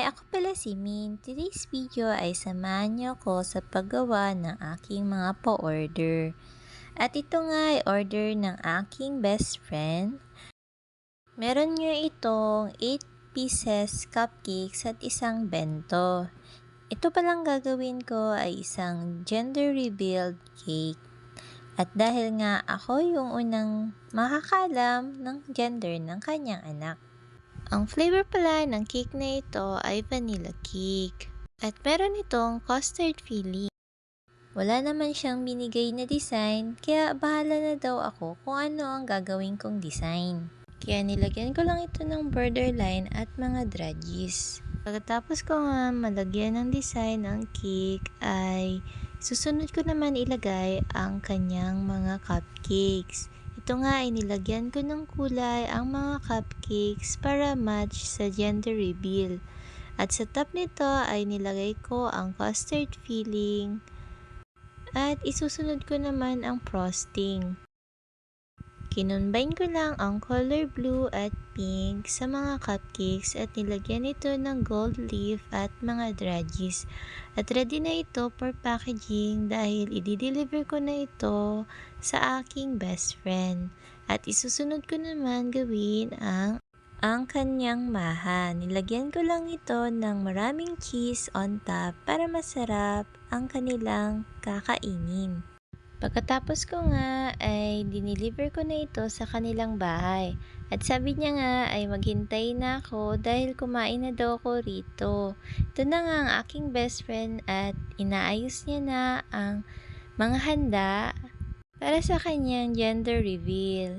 ako pala si Min. Today's video ay samahan niyo ko sa paggawa ng aking mga pa-order. At ito nga ay order ng aking best friend. Meron niyo itong 8 pieces cupcakes at isang bento. Ito palang gagawin ko ay isang gender revealed cake. At dahil nga ako yung unang makakalam ng gender ng kanyang anak. Ang flavor pala ng cake na ito ay vanilla cake. At meron itong custard filling. Wala naman siyang binigay na design, kaya bahala na daw ako kung ano ang gagawin kong design. Kaya nilagyan ko lang ito ng borderline at mga dragis. Pagkatapos ko nga malagyan ng design ng cake ay susunod ko naman ilagay ang kanyang mga cupcakes. Ito nga ay nilagyan ko ng kulay ang mga cupcakes para match sa gender reveal. At sa top nito ay nilagay ko ang custard filling at isusunod ko naman ang frosting. Kinonbine ko lang ang color blue at pink sa mga cupcakes at nilagyan ito ng gold leaf at mga dragis. At ready na ito for packaging dahil i-deliver ko na ito sa aking best friend. At isusunod ko naman gawin ang kanyang maha. Nilagyan ko lang ito ng maraming cheese on top para masarap ang kanilang kakainin. Pagkatapos ko nga ay dineliver ko na ito sa kanilang bahay. At sabi niya nga ay maghintay na ako dahil kumain na daw ako rito. Ito na nga ang aking best friend at inaayos niya na ang mga handa para sa kanyang gender reveal.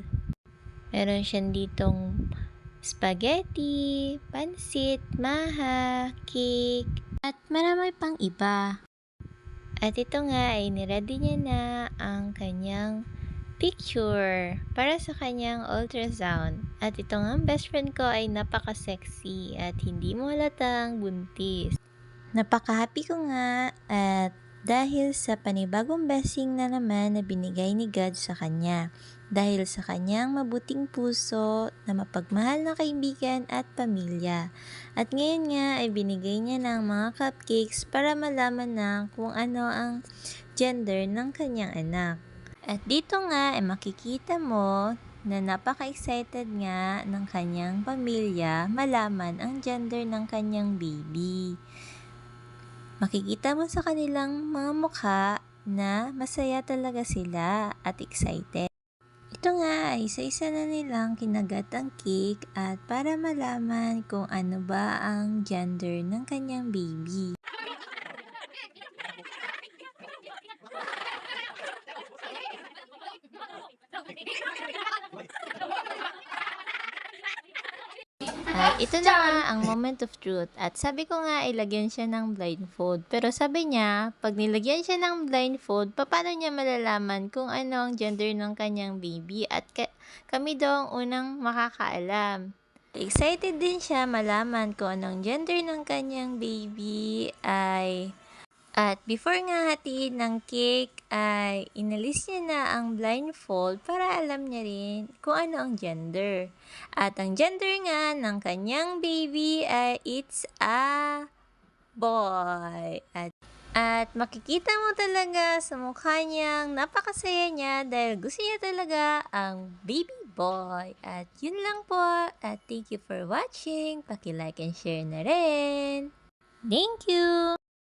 Meron siyang ditong spaghetti, pansit, maha, cake, at marami pang iba. At ito nga ay niready niya na ang kanyang picture para sa kanyang ultrasound. At ito nga ang best friend ko ay napaka-sexy at hindi mo halatang buntis. Napaka-happy ko nga at dahil sa panibagong blessing na naman na binigay ni God sa kanya. Dahil sa kanyang mabuting puso na mapagmahal na kaibigan at pamilya. At ngayon nga ay binigay niya ng mga cupcakes para malaman na kung ano ang gender ng kanyang anak. At dito nga ay makikita mo na napaka-excited nga ng kanyang pamilya malaman ang gender ng kanyang baby. Makikita mo sa kanilang mga mukha na masaya talaga sila at excited. Ito nga ay isa-isa na nilang kinagat ang cake at para malaman kung ano ba ang gender ng kanyang baby. At ito na nga ang moment of truth. At sabi ko nga ilagyan siya ng blindfold. Pero sabi niya, pag nilagyan siya ng blindfold, paano niya malalaman kung ano ang gender ng kanyang baby? At kami daw ang unang makakaalam. Excited din siya malaman kung anong gender ng kanyang baby ay... At before nga hatiin ng cake ay inalis niya na ang blindfold para alam niya rin kung ano ang gender. At ang gender nga ng kanyang baby ay it's a boy. At makikita mo talaga sa mukha niyang napakasaya niya dahil gusto niya talaga ang baby boy. At yun lang po. At thank you for watching. Paki-like and share na rin. Thank you!